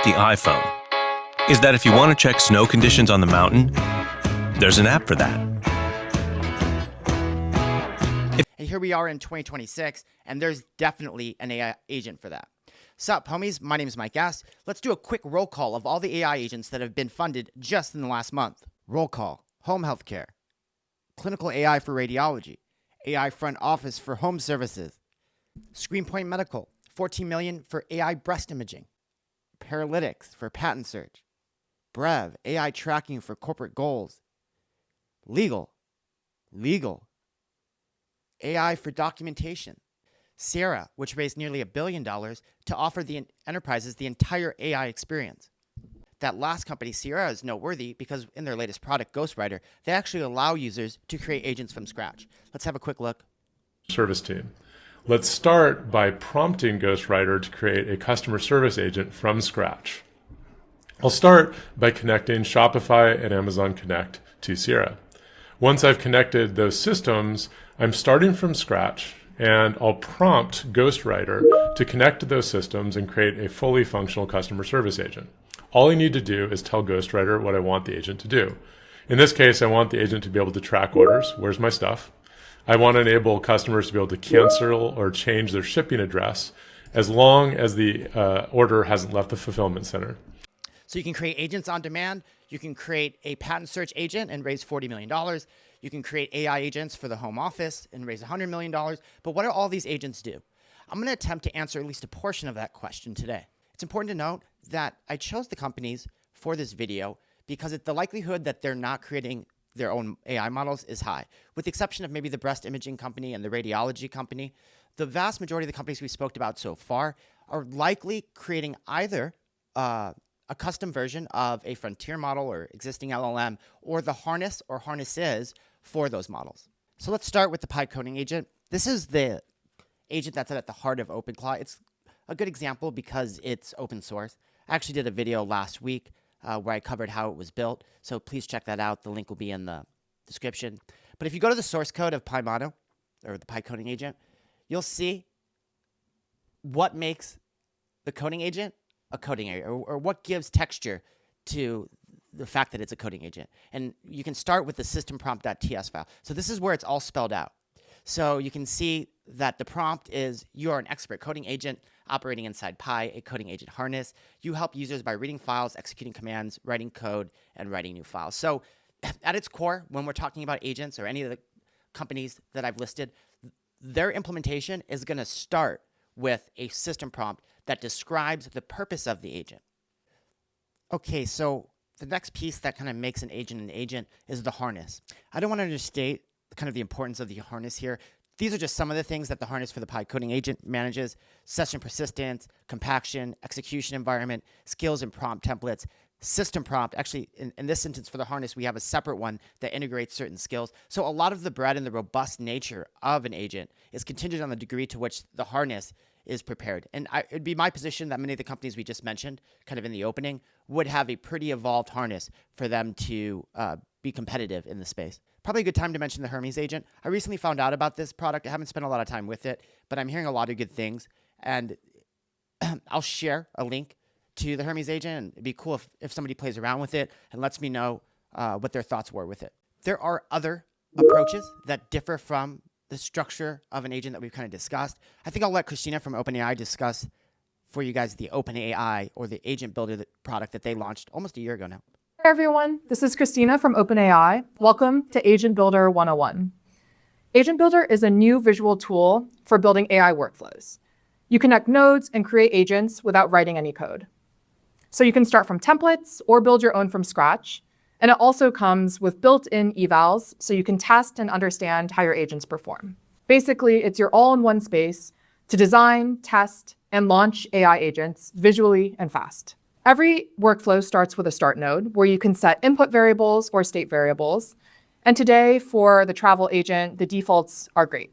the iPhone is that if you want to check snow conditions on the mountain, there's an app for that. And here we are in 2026, and there's definitely an AI agent for that. Sup, homies? My name is Mike Gass. Let's do a quick roll call of all the AI agents that have been funded just in the last month. Roll call: home healthcare, clinical AI for radiology, AI front office for home services, ScreenPoint Medical, $14 million for AI breast imaging, Paralytics for patent search, Brev, AI tracking for corporate goals, Legal, AI for documentation, Sierra, which raised nearly $1 billion to offer the enterprises the entire AI experience. That last company, Sierra, is noteworthy because in their latest product, Ghostwriter, they actually allow users to create agents from scratch. Let's have a quick look. Service team. Let's start by prompting Ghostwriter to create a customer service agent from scratch. I'll start by connecting Shopify and Amazon Connect to Sierra. Once I've connected those systems, I'm starting from scratch, and I'll prompt Ghostwriter to connect to those systems and create a fully functional customer service agent. All I need to do is tell Ghostwriter what I want the agent to do. In this case, I want the agent to be able to track orders. Where's my stuff? I want to enable customers to be able to cancel or change their shipping address as long as the order hasn't left the fulfillment center. So you can create agents on demand. You can create a patent search agent and raise $40 million. You can create AI agents for the home office and raise $100 million. But what do all these agents do? I'm going to attempt to answer at least a portion of that question today. It's important to note that I chose the companies for this video because the likelihood that they're not creating their own AI models is high. With the exception of maybe the breast imaging company and the radiology company, the vast majority of the companies we spoke about so far are likely creating either a custom version of a frontier model or existing LLM, or the harness or harnesses for those models. So let's start with the Pi coding agent. This is the agent that's at the heart of OpenClaw. It's a good example because it's open source. I actually did a video last week where I covered how it was built, so please check that out. The link will be in the description. But if you go to the source code of Pi Mono, or the Pi coding agent, you'll see what makes the coding agent a coding agent, or what gives texture to the fact that it's a coding agent. And you can start with the systemprompt.ts file. So this is where it's all spelled out. So you can see that the prompt is, you are an expert coding agent operating inside Pi, a coding agent harness. You help users by reading files, executing commands, writing code, and writing new files. So at its core, when we're talking about agents or any of the companies that I've listed, their implementation is going to start with a system prompt that describes the purpose of the agent. Okay, so the next piece that kind of makes an agent is the harness. I don't want to understate kind of the importance of the harness here. These are just some of the things that the harness for the Pi coding agent manages: session persistence, compaction, execution environment, skills and prompt templates, system prompt. Actually, in this instance for the harness, we have a separate one that integrates certain skills. So a lot of the breadth and the robust nature of an agent is contingent on the degree to which the harness is prepared. And it'd be my position that many of the companies we just mentioned, kind of in the opening, would have a pretty evolved harness for them to be competitive in the space. Probably a good time to mention the Hermes agent. I recently found out about this product. I haven't spent a lot of time with it, but I'm hearing a lot of good things. And I'll share a link to the Hermes agent, and it'd be cool if somebody plays around with it and lets me know what their thoughts were with it. There are other approaches that differ from the structure of an agent that we've kind of discussed. I think I'll let Christina from OpenAI discuss for you guys the OpenAI, or the agent builder product that they launched almost a year ago now. Hi everyone, this is Christina from OpenAI. Welcome to Agent Builder 101. Agent Builder is a new visual tool for building AI workflows. You connect nodes and create agents without writing any code. So you can start from templates or build your own from scratch. And it also comes with built-in evals, so you can test and understand how your agents perform. Basically, it's your all-in-one space to design, test, and launch AI agents visually and fast. Every workflow starts with a start node where you can set input variables or state variables. And today, for the travel agent, the defaults are great.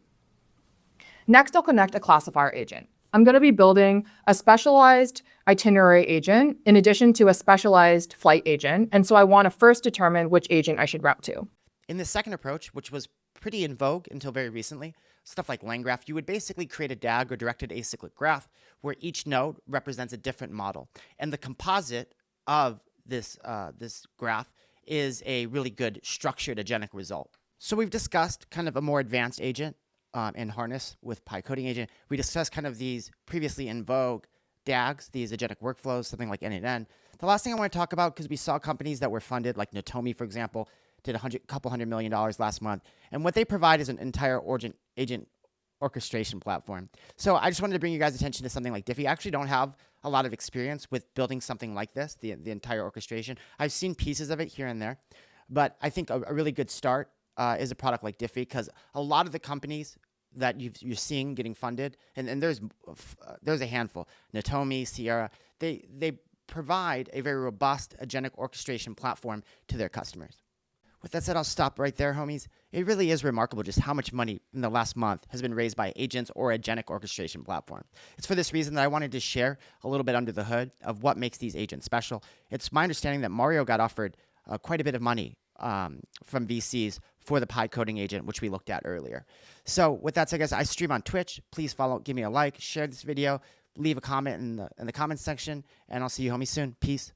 Next, I'll connect a classifier agent. I'm going to be building a specialized itinerary agent in addition to a specialized flight agent. And so I want to first determine which agent I should route to. In the second approach, which was pretty in vogue until very recently, stuff like LangGraph, you would basically create a DAG or directed acyclic graph where each node represents a different model. And the composite of this graph is a really good structured agentic result. So we've discussed kind of a more advanced agent in harness with PyCoding agent. We discussed kind of these previously in vogue DAGs, these agentic workflows, something like N8N. The last thing I want to talk about, because we saw companies that were funded, like Notomi, for example, did a couple $100 million last month. And what they provide is an entire agent orchestration platform. So I just wanted to bring you guys' attention to something like Diffie. I actually don't have a lot of experience with building something like this, the entire orchestration. I've seen pieces of it here and there, but I think a really good start is a product like Diffie, because a lot of the companies that you're seeing getting funded, and there's a handful, Notomi, Sierra, they provide a very robust agentic orchestration platform to their customers. With that said, I'll stop right there, homies. It really is remarkable just how much money in the last month has been raised by agents or agentic orchestration platform. It's for this reason that I wanted to share a little bit under the hood of what makes these agents special. It's my understanding that Mario got offered quite a bit of money from VCs for the PyCoding agent, which we looked at earlier. So with that said, guys, I stream on Twitch. Please follow, give me a like, share this video, leave a comment in the comments section, and I'll see you homies soon. Peace.